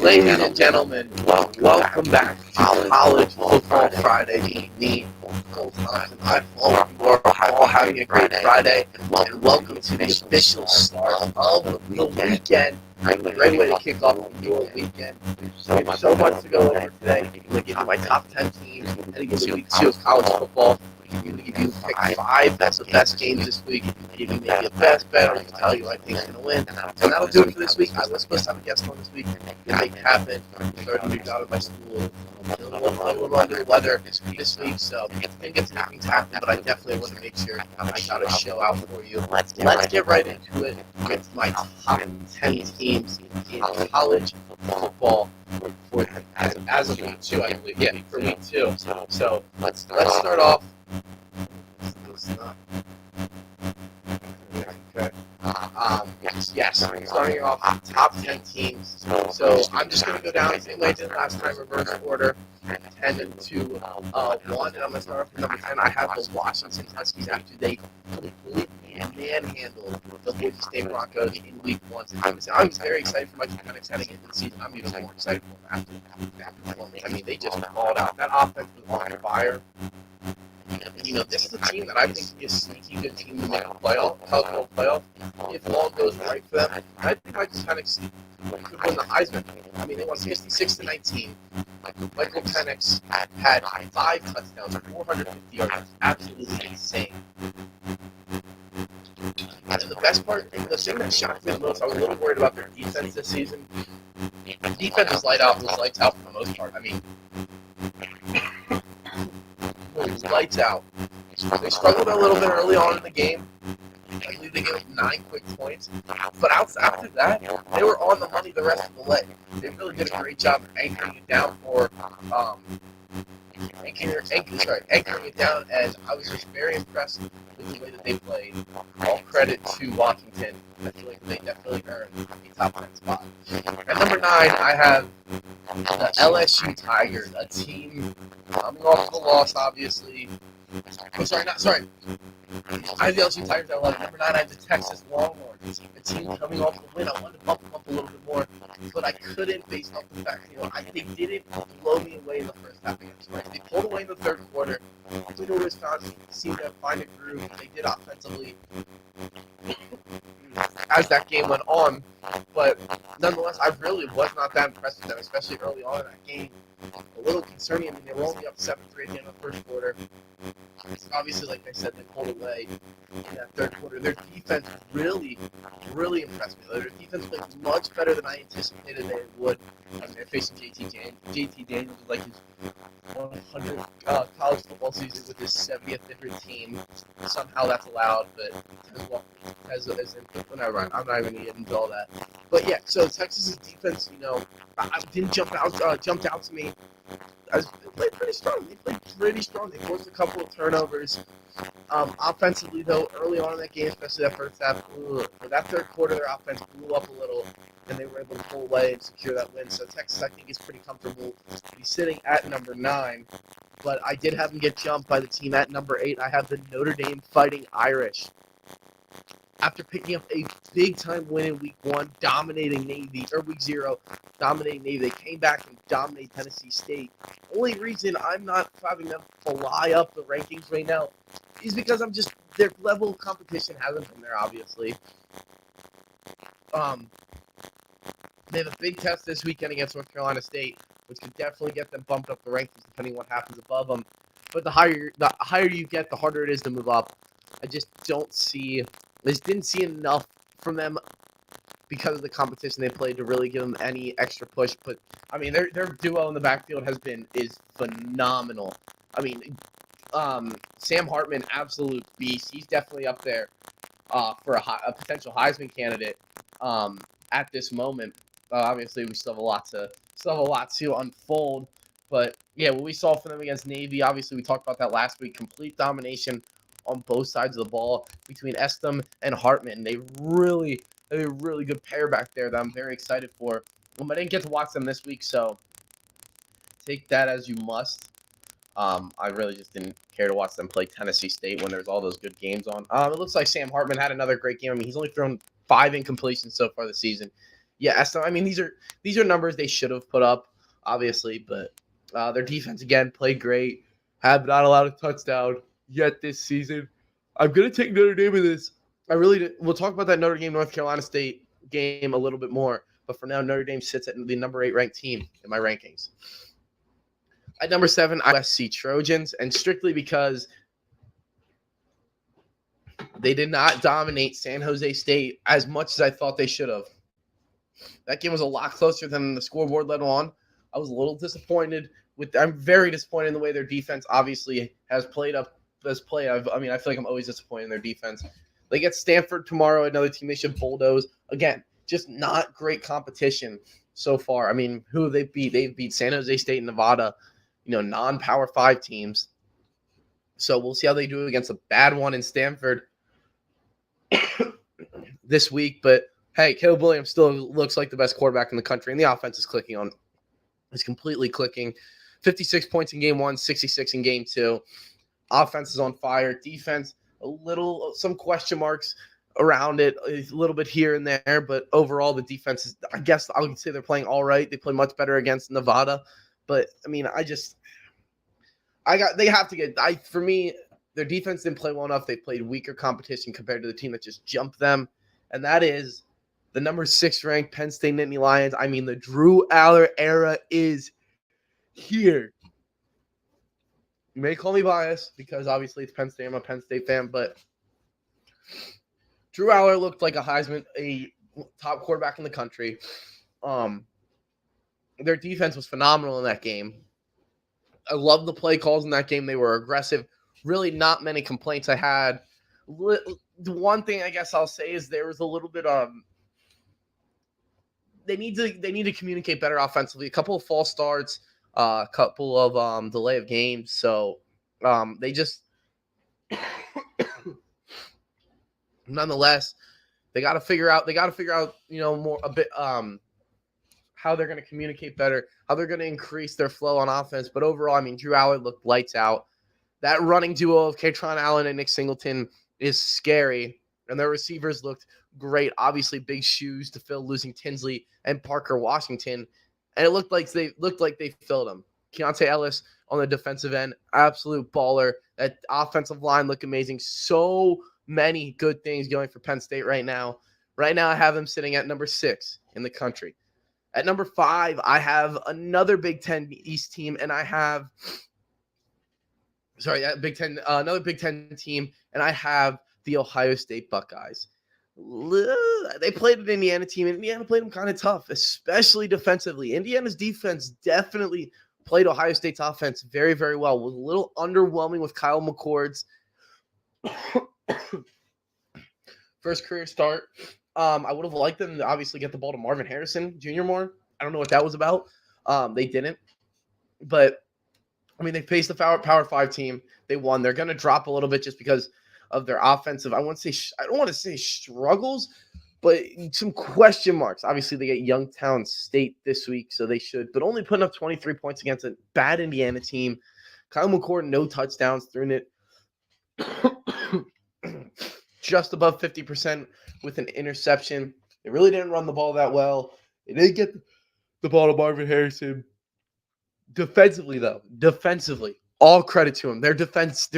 Ladies and gentlemen, welcome back to College Football Friday. Me, I hope you are all having a great Friday, and welcome to the official start of the weekend. A great way to kick off your weekend. We have so much to go over today. I'm going to give you my top 10 teams heading into week 2 of college football. I'm going to give you pick 5 of the best games this week. Give you maybe a best bet, or tell you I think is going to win. And that'll do it for this week. I was supposed to have a guest on this week. Didn't make it happen. Started moved out of my school. A little under the weather this week, so didn't get to make things happen, but I definitely want to make sure I got a show out for you. Let's get right into it with my top 10 teams in college football for as of week 2, I believe. Yeah, for week 2. So let's start off. Yes, starting off the top 10 teams. So I'm just going to go down the same way I did last time, reverse order, 10 to 1, and I'm going to start off with number 10. I have the Washington Huskies after they completely manhandled the Boise State Broncos in week 1. I was very excited for my Mechanics heading into the season. I'm even more excited for them after performance. I mean, they just balled out. That offense was on fire. You know, this is a team that I think is a sneaky good team to make a college playoff if all goes right for them. I think Penix could win the Heisman. I mean, they won 66-19. Michael Penix had 5 touchdowns, 450 yards. Absolutely insane. And the best part, the thing that shocked me the most, I was a little worried about their defense this season. The defense was lights out for the most part. I mean, lights out. They struggled a little bit early on in the game. I believe they gave up 9 quick points. But after that, they were on the money the rest of the way. They really did a great job anchoring it down anchoring it down, and I was just very impressed with the way that they played. All credit to Washington. I feel like they definitely earned a top 10 spot. At number 9, I have the LSU Tigers, a team coming off the loss, obviously. Sorry. I have the LSU Tigers at 11. Number 9, I have the Texas Longhorns, a team coming off the win. I wanted to bump them up a little bit more, but I couldn't based off the fact, they didn't blow me away in the first half against Rice. They pulled away in the third quarter. Toledo, Wisconsin seemed to find a groove. They did offensively as that game went on, but nonetheless, I really was not that impressed with them, especially early on in that game. A little concerning. I mean, they were only up 7-3 at the end of the first quarter. Obviously, like I said, they pulled away in that third quarter. Their defense really impressed me. Their defense played much better than I anticipated they would. They're facing JT Daniels, like his 100th college football season with his 70th different team. Somehow that's allowed, but whenever I'm not even going to get into all that. But yeah, so Texas's defense, didn't jumped out to me. They played pretty strong. They forced a couple of turnovers. Offensively, though, early on in that game, especially that first half, for that third quarter, their offense blew up a little, and they were able to pull away and secure that win. So Texas, I think, is pretty comfortable to be sitting at number 9. But I did have them get jumped by the team at number 8. I have the Notre Dame Fighting Irish. After picking up a big-time win in week 1, dominating Navy, or week 0, dominating Navy, they came back and dominated Tennessee State. Only reason I'm not having them fly up the rankings right now is because their level of competition hasn't been there, obviously. They have a big test this weekend against North Carolina State, which could definitely get them bumped up the rankings depending on what happens above them. But the higher you get, the harder it is to move up. I just didn't see enough from them because of the competition they played to really give them any extra push. But I mean, their duo in the backfield is phenomenal. I mean, Sam Hartman, absolute beast. He's definitely up there for a potential Heisman candidate at this moment. Obviously, we still have a lot to unfold. But yeah, what we saw from them against Navy, obviously we talked about that last week. Complete domination on both sides of the ball between Estem and Hartman. They really good pair back there that I'm very excited for. I didn't get to watch them this week, so take that as you must. I really just didn't care to watch them play Tennessee State when there's all those good games on. It looks like Sam Hartman had another great game. I mean, he's only thrown 5 incompletions so far this season. Yeah, Estem, I mean, these are numbers they should have put up, obviously, but their defense, again, played great. Have not allowed a touchdown yet this season. I'm going to take Notre Dame in this. We'll talk about that Notre Dame North Carolina State game a little bit more. But for now, Notre Dame sits at the number 8 ranked team in my rankings. At number 7, USC Trojans, and strictly because they did not dominate San Jose State as much as I thought they should have. That game was a lot closer than the scoreboard let on. I was a little disappointed I'm very disappointed in the way their defense obviously has played. I feel like I'm always disappointed in their defense. They get Stanford tomorrow, another team they should bulldoze. Again, just not great competition so far. I mean, who have they beat? They've beat San Jose State and Nevada, non-Power 5 teams. So we'll see how they do against a bad one in Stanford this week. But hey, Caleb Williams still looks like the best quarterback in the country, and the offense is clicking on. It's completely clicking. 56 points in game 1, 66 in game 2. Offense is on fire. Defense, some question marks around it, a little bit here and there, but overall the defense is, I guess I would say they're playing all right. They play much better against Nevada, but I mean, for me, their defense didn't play well enough. They played weaker competition compared to the team that just jumped them, and that is the number 6 ranked Penn State Nittany Lions. I mean, the Drew Allar era is here. You may call me biased because obviously it's Penn State. I'm a Penn State fan, but Drew Allar looked like a top quarterback in the country. Their defense was phenomenal in that game. I love the play calls in that game. They were aggressive. Really not many complaints I had. The one thing I guess I'll say is there was a little bit of they need to communicate better offensively. A couple of false starts, a couple of delay of games. So they just nonetheless, they got to figure out more a bit how they're going to communicate better, how they're going to increase their flow on offense. But overall, I mean, Drew Allar looked lights out. That running duo of Katron Allen and Nick Singleton is scary, and their receivers looked great. Obviously, big shoes to fill, losing Tinsley and Parker Washington, and it looked like they filled them. Keontae Ellis on the defensive end, absolute baller. That offensive line looked amazing. So many good things going for Penn State right now. Right now, I have them sitting at number 6 in the country. At number 5, I have another Big Ten East team, and I have another Big Ten team, and I have the Ohio State Buckeyes. They played an Indiana team, and Indiana played them kind of tough, especially defensively. Indiana's defense definitely played Ohio State's offense very, very well. Was a little underwhelming with Kyle McCord's first career start. I would have liked them to obviously get the ball to Marvin Harrison Jr. more. I don't know what that was about. They didn't. But, I mean, they faced the Power 5 team. They won. They're going to drop a little bit just because of their offensive. I don't want to say struggles, but some question marks. Obviously, they get Youngstown State this week, so they should. But only putting up 23 points against a bad Indiana team. Kyle McCord, no touchdowns, threw it just above 50% with an interception. They really didn't run the ball that well. They did get the ball to Marvin Harrison. Defensively, all credit to them. Their defense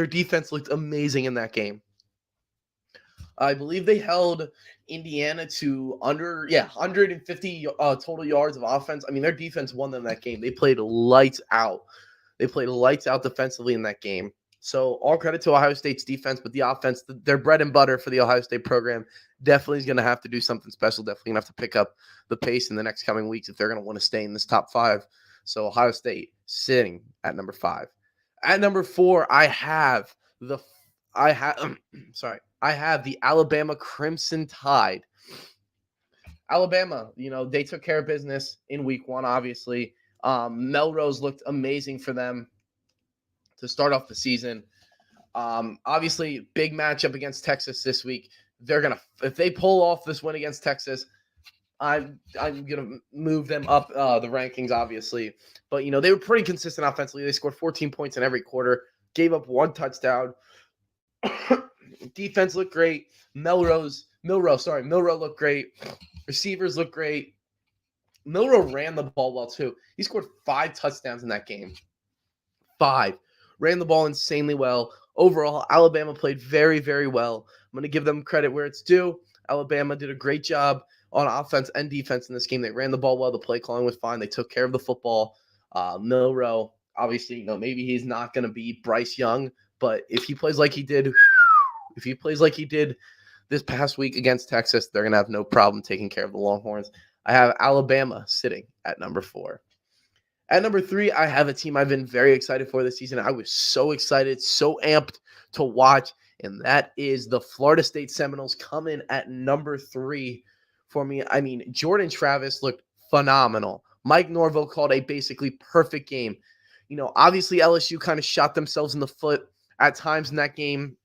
looked amazing in that game. I believe they held Indiana to 150 total yards of offense. I mean, their defense won them that game. They played lights out. Defensively in that game. So all credit to Ohio State's defense, but the offense, their bread and butter for the Ohio State program, definitely is going to have to do something special. Definitely going to have to pick up the pace in the next coming weeks if they're going to want to stay in this top 5. So Ohio State sitting at number 5. At number 4, I have the Alabama Crimson Tide. Alabama, they took care of business in week 1, obviously. Melrose looked amazing for them to start off the season. Obviously, big matchup against Texas this week. They're gonna, if they pull off this win against Texas, I'm gonna move them up the rankings, obviously. But they were pretty consistent offensively. They scored 14 points in every quarter, gave up 1 touchdown. Defense looked great. Milroe looked great. Receivers looked great. Milroe ran the ball well too. He scored 5 touchdowns in that game. 5. Ran the ball insanely well. Overall, Alabama played very, very well. I'm going to give them credit where it's due. Alabama did a great job on offense and defense in this game. They ran the ball well. The play calling was fine. They took care of the football. Milroe, obviously, maybe he's not going to be Bryce Young, but if he plays like he did this past week against Texas, they're going to have no problem taking care of the Longhorns. I have Alabama sitting at number 4. At number 3, I have a team I've been very excited for this season. I was so excited, so amped to watch, and that is the Florida State Seminoles coming at number 3 for me. I mean, Jordan Travis looked phenomenal. Mike Norvell called a basically perfect game. Obviously LSU kind of shot themselves in the foot at times in that game,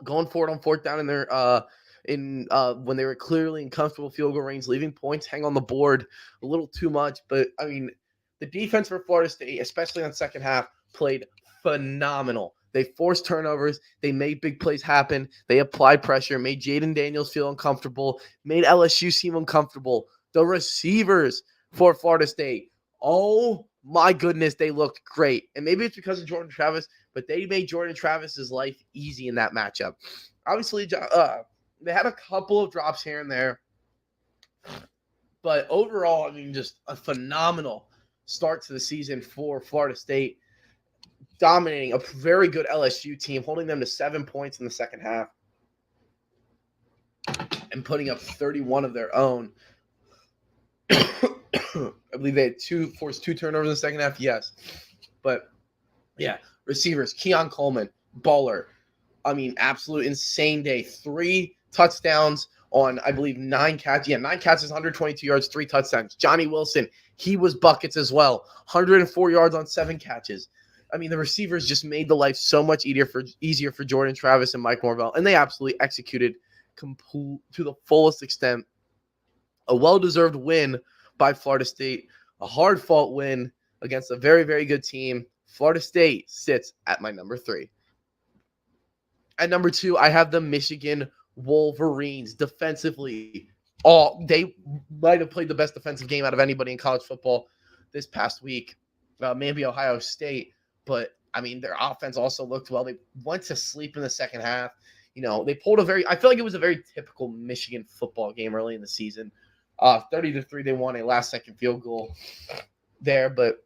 going for it on 4th down in their when they were clearly in comfortable field goal range, leaving points hang on the board a little too much. But I mean, the defense for Florida State, especially in the second half, played phenomenal. They forced turnovers. They made big plays happen. They applied pressure, made Jaden Daniels feel uncomfortable, made LSU seem uncomfortable. The receivers for Florida State, oh my goodness, they looked great. And maybe it's because of Jordan Travis, but they made Jordan Travis's life easy in that matchup. Obviously, they had a couple of drops here and there. But overall, I mean, just a phenomenal start to the season for Florida State, dominating a very good LSU team, holding them to 7 points in the second half and putting up 31 of their own. I believe they had forced 2 turnovers in the second half. Yes. But yeah, receivers, Keon Coleman, baller. I mean, absolute insane day. 3 touchdowns on, I believe, 9 catches. Yeah, 9 catches, 122 yards, 3 touchdowns. Johnny Wilson, he was buckets as well. 104 yards on 7 catches. I mean, the receivers just made the life so much easier for Jordan Travis and Mike Norvell, and they absolutely executed to the fullest extent. A well-deserved win by Florida State, a hard-fought win against a very, very good team. Florida State sits at my number 3. At number 2, I have the Michigan Wolverines. Defensively, they might have played the best defensive game out of anybody in college football this past week. Maybe Ohio State, but I mean, their offense also looked well. They went to sleep in the second half. They pulled I feel like it was a very typical Michigan football game early in the season. 30-3, they won a last-second field goal there, but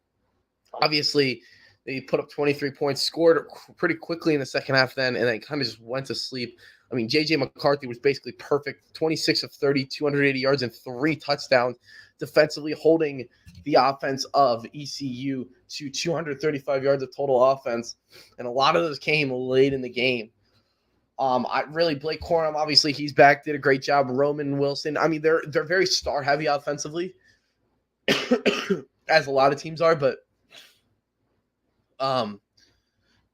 obviously they put up 23 points, scored pretty quickly in the second half then, and then kind of just went to sleep. I mean, J.J. McCarthy was basically perfect, 26 of 30, 280 yards, and 3 touchdowns, defensively holding the offense of ECU to 235 yards of total offense, and a lot of those came late in the game. Blake Corum, obviously he's back, did a great job. Roman Wilson, I mean, they're very star-heavy offensively, as a lot of teams are, but I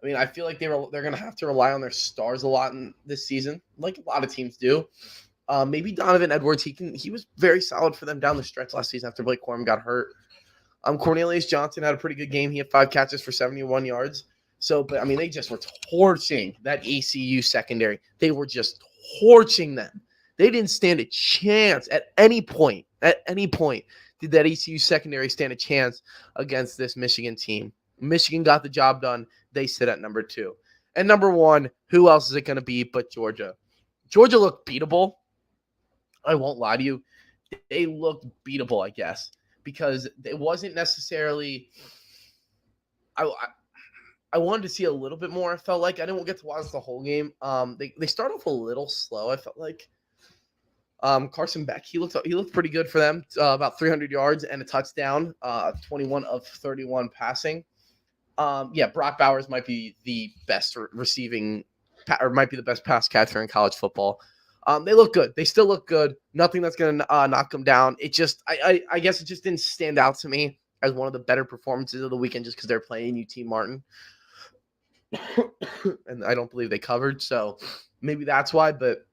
mean, I feel like they're going to have to rely on their stars a lot in this season, like a lot of teams do. Maybe Donovan Edwards, he was very solid for them down the stretch last season after Blake Corum got hurt. Cornelius Johnson had a pretty good game. He had 5 catches for 71 yards. So, but I mean, they just were torching that ECU secondary. They were just torching them. They didn't stand a chance at any point. At any point did that ECU secondary stand a chance against this Michigan team. Michigan got the job done. They sit at number 2. And number 1, who else is it going to be but Georgia? Georgia looked beatable. I won't lie to you. They looked beatable, I guess, because it wasn't necessarily I wanted to see a little bit more. I felt like I didn't get to watch the whole game. They started off a little slow. I felt like Carson Beck, he looked pretty good for them. About 300 yards and a touchdown. 21 of 31 passing. Brock Bowers might be the best receiving, or might be the best pass catcher in college football. They look good. They still look good. Nothing that's going to knock them down. It just, I guess it just didn't stand out to me as one of the better performances of the weekend just because they're playing UT Martin. And I don't believe they covered, so maybe that's why. But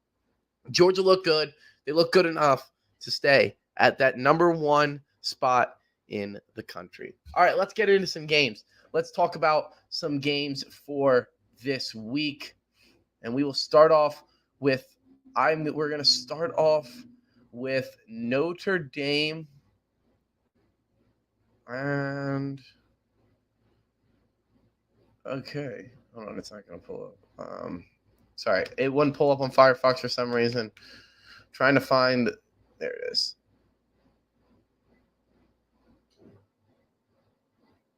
Georgia looked good. They look good enough to stay at that number 1 spot in the country. All right, let's get into some games. Let's talk about some games for this week. And we will start off with we're going to start off with Notre Dame and okay. Hold on, it's not going to pull up. Sorry, it wouldn't pull up on Firefox for some reason. Trying to find, there it is.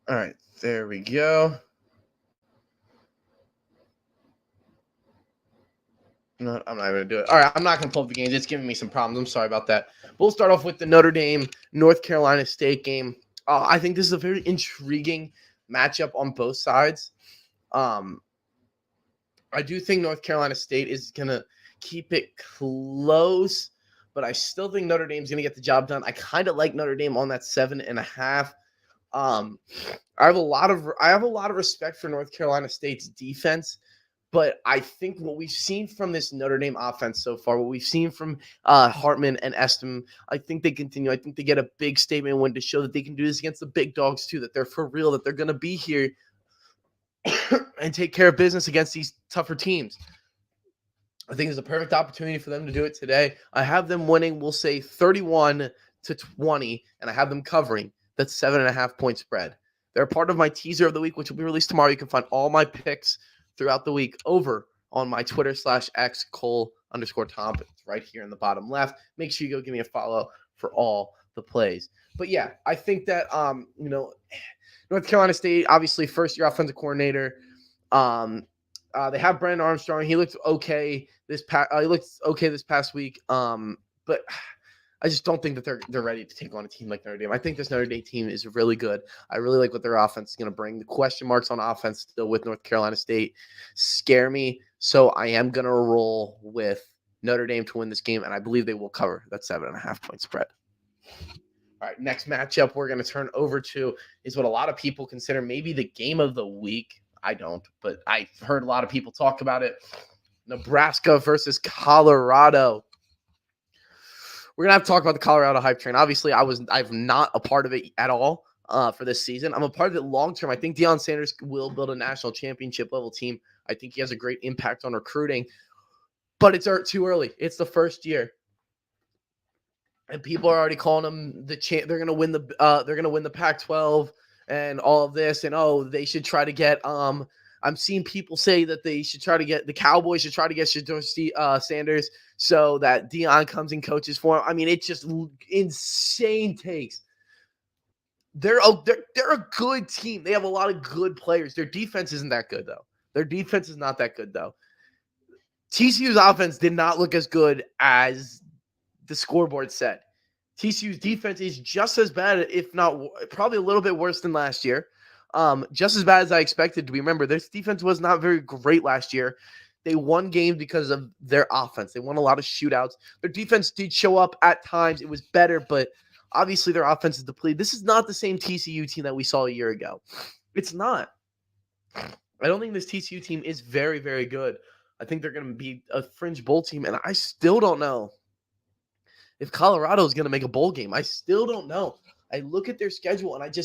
All right, there we go. No, I'm not going to do it. All right, I'm not going to pull up the games. It's giving me some problems. I'm sorry about that. We'll start off with the Notre Dame North Carolina State game. I think this is a very intriguing matchup on both sides. I do think North Carolina State is going to keep it close, but I still think Notre Dame's going to get the job done. I kind of like Notre Dame on that 7.5. I have a lot of respect for North Carolina State's defense, but I think what we've seen from this Notre Dame offense so far, what we've seen from Hartman and Estem, I think they continue. I think they get a big statement win to show that they can do this against the big dogs too, that they're for real, that they're going to be here and take care of business against these tougher teams. I think it's a perfect opportunity for them to do it today. I have them winning, we'll say 31-20, and I have them covering that 7.5 point spread. They're part of my teaser of the week, which will be released tomorrow. You can find all my picks throughout the week over on my Twitter /X Cole_Tom. It's right here in the bottom left. Make sure you go give me a follow for all the plays. But yeah, I think that North Carolina State, obviously first-year offensive coordinator. They have Brandon Armstrong. He looked okay this past week. But I just don't think that they're ready to take on a team like Notre Dame. I think this Notre Dame team is really good. I really like what their offense is going to bring. The question marks on offense still with North Carolina State scare me. So I am going to roll with Notre Dame to win this game, and I believe they will cover that 7.5 point spread. All right, next matchup we're going to turn over to is what a lot of people consider maybe the game of the week. I don't, but I've heard a lot of people talk about it. Nebraska versus Colorado. We're going to have to talk about the Colorado hype train. Obviously, I'm not a part of it at all for this season. I'm a part of it long-term. I think Deion Sanders will build a national championship level team. I think he has a great impact on recruiting, but it's too early. It's the first year. And people are already calling them they're going to win the Pac-12 and all of this. And, they should try to get, I'm seeing people say that the Cowboys should try to get Shedeur Sanders so that Deion comes and coaches for him. I mean, it's just insane takes. They're a good team. They have a lot of good players. Their defense isn't that good, though. Their defense is not that good, though. TCU's offense did not look as good as the scoreboard said. TCU's defense is just as bad, if not probably a little bit worse than last year. Just as bad as I expected to be. Remember, their defense was not very great last year. They won games because of their offense. They won a lot of shootouts. Their defense did show up at times. It was better, but obviously their offense is depleted. This is not the same TCU team that we saw a year ago. It's not. I don't think this TCU team is very, very good. I think they're going to be a fringe bowl team, and I still don't know if Colorado is going to make a bowl game. I still don't know. I look at their schedule, and they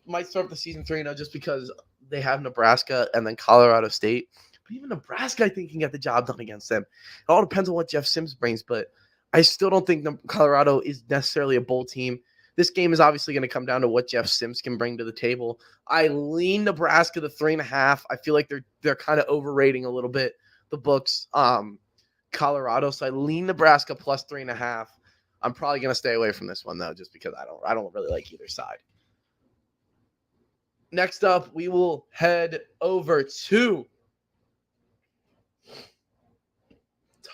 might start the season 3-0 just because they have Nebraska and then Colorado State. But even Nebraska, I think, can get the job done against them. It all depends on what Jeff Sims brings, but I still don't think Colorado is necessarily a bowl team. This game is obviously going to come down to what Jeff Sims can bring to the table. I lean Nebraska to 3.5. I feel like they're kind of overrating a little bit the books. Colorado, so I lean Nebraska plus 3.5. I'm probably going to stay away from this one though, just because I don't really like either side. Next up, we will head over to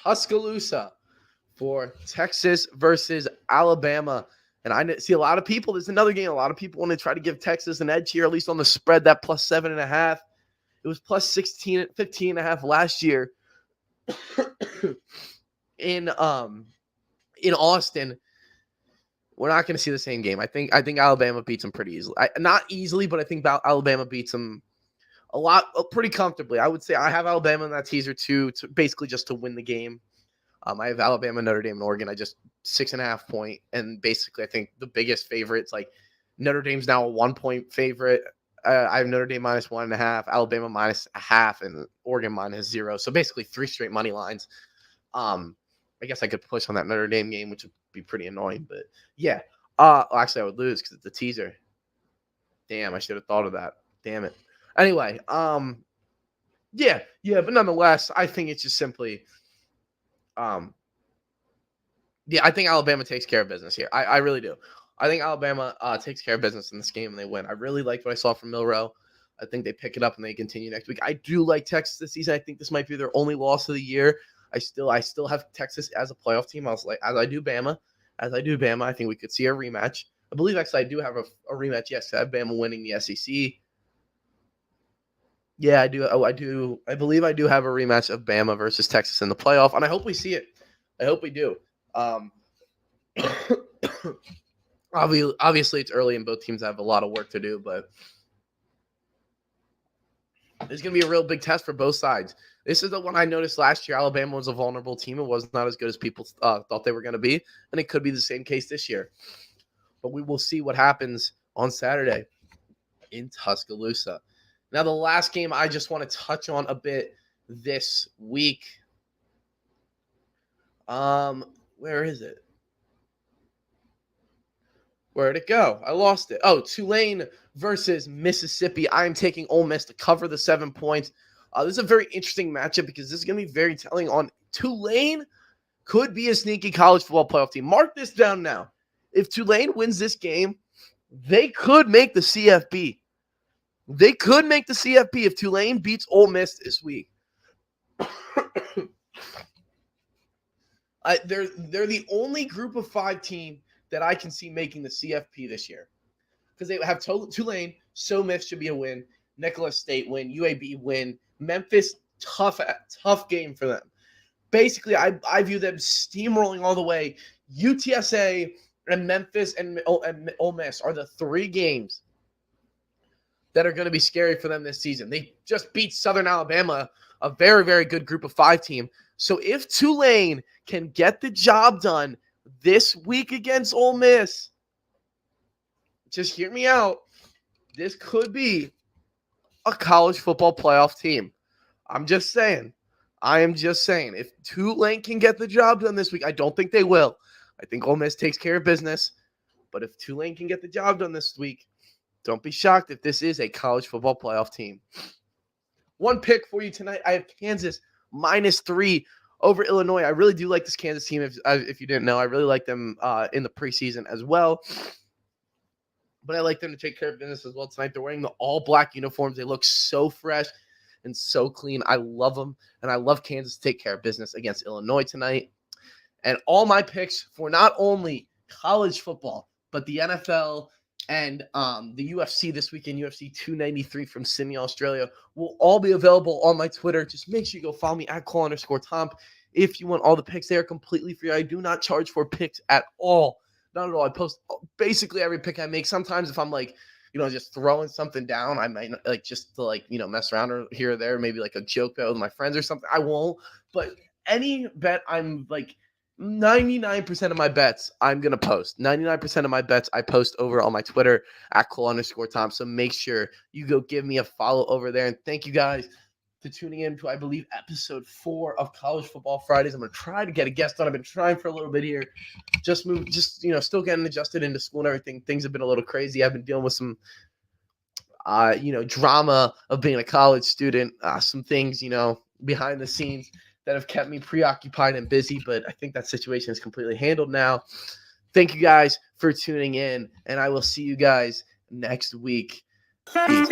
Tuscaloosa for Texas versus Alabama. And I see a lot of people. There's another game. A lot of people want to try to give Texas an edge here, at least on the spread, that plus 7.5. It was plus 15.5 last year in Austin. we're not going to see the same game. I think Alabama beats them pretty easily. Not easily, but I think Alabama beats them pretty comfortably. I would say I have Alabama in that teaser too, to basically just to win the game. I have Alabama, Notre Dame, and Oregon. I just 6.5 point, and basically I think the biggest favorites, like Notre Dame's now a 1 point favorite. I have Notre Dame minus 1.5, Alabama minus 0.5, and Oregon minus 0. So basically 3 straight money lines. I guess I could push on that Notre Dame game, which would be pretty annoying, but yeah. Actually, I would lose because it's a teaser. Damn, I should have thought of that. Damn it. Anyway, yeah, but nonetheless, I think it's just simply, I think Alabama takes care of business here. I really do. I think Alabama takes care of business in this game and they win. I really liked what I saw from Milroe. I think they pick it up and they continue next week. I do like Texas this season. I think this might be their only loss of the year. I still have Texas as a playoff team. As I do Bama. I think we could see a rematch. I believe actually I do have a rematch. Yes, I have Bama winning the SEC. Yeah, I do. Oh, I do. I believe I do have a rematch of Bama versus Texas in the playoff, and I hope we see it. I hope we do. Obviously, it's early and both teams have a lot of work to do, but it's going to be a real big test for both sides. This is the one I noticed last year. Alabama was a vulnerable team. It was not as good as people thought they were going to be, and it could be the same case this year. But we will see what happens on Saturday in Tuscaloosa. Now, the last game I just want to touch on a bit this week. Where is it? Where'd it go? I lost it. Oh, Tulane versus Mississippi. I'm taking Ole Miss to cover the 7 points. This is a very interesting matchup because this is going to be very telling on Tulane could be a sneaky college football playoff team. Mark this down now. If Tulane wins this game, they could make the CFP. They could make the CFP if Tulane beats Ole Miss this week. They're the only group of 5 team that I can see making the CFP this year. Because they have Tulane, So Miss should be a win. Nicholas State win. UAB win. Memphis, tough game for them. Basically, I view them steamrolling all the way. UTSA and Memphis and Ole Miss are the 3 games that are going to be scary for them this season. They just beat Southern Alabama, a very, very good group of 5 team. So if Tulane can get the job done this week against Ole Miss, just hear me out, this could be a college football playoff team. I'm just saying. I am just saying. If Tulane can get the job done this week, I don't think they will. I think Ole Miss takes care of business. But if Tulane can get the job done this week, don't be shocked if this is a college football playoff team. One pick for you tonight. I have Kansas -3 over Illinois. I really do like this Kansas team. If you didn't know, I really like them in the preseason as well. But I like them to take care of business as well tonight. They're wearing the all-black uniforms. They look so fresh and so clean. I love them, and I love Kansas to take care of business against Illinois tonight. And all my picks for not only college football, but the NFL and the UFC this weekend, UFC 293 from Sydney, Australia, will all be available on my Twitter. Just make sure you go follow me at @cole_Tomp. If you want all the picks, they are completely free. I do not charge for picks at all. Not at all. I post basically every pick I make. Sometimes if I'm just throwing something down, I might just to mess around or here or there, maybe like a joke bet with my friends or something. I won't. But any bet I'm 99% of my bets I'm going to post. 99% of my bets I post over on my Twitter at @cole_Tom. So make sure you go give me a follow over there. And thank you guys for tuning in to, I believe, episode 4 of College Football Fridays. I'm going to try to get a guest on. I've been trying for a little bit here. Still getting adjusted into school and everything. Things have been a little crazy. I've been dealing with some, drama of being a college student. Some things, behind the scenes that have kept me preoccupied and busy, but I think that situation is completely handled now. Thank you guys for tuning in, and I will see you guys next week. Peace.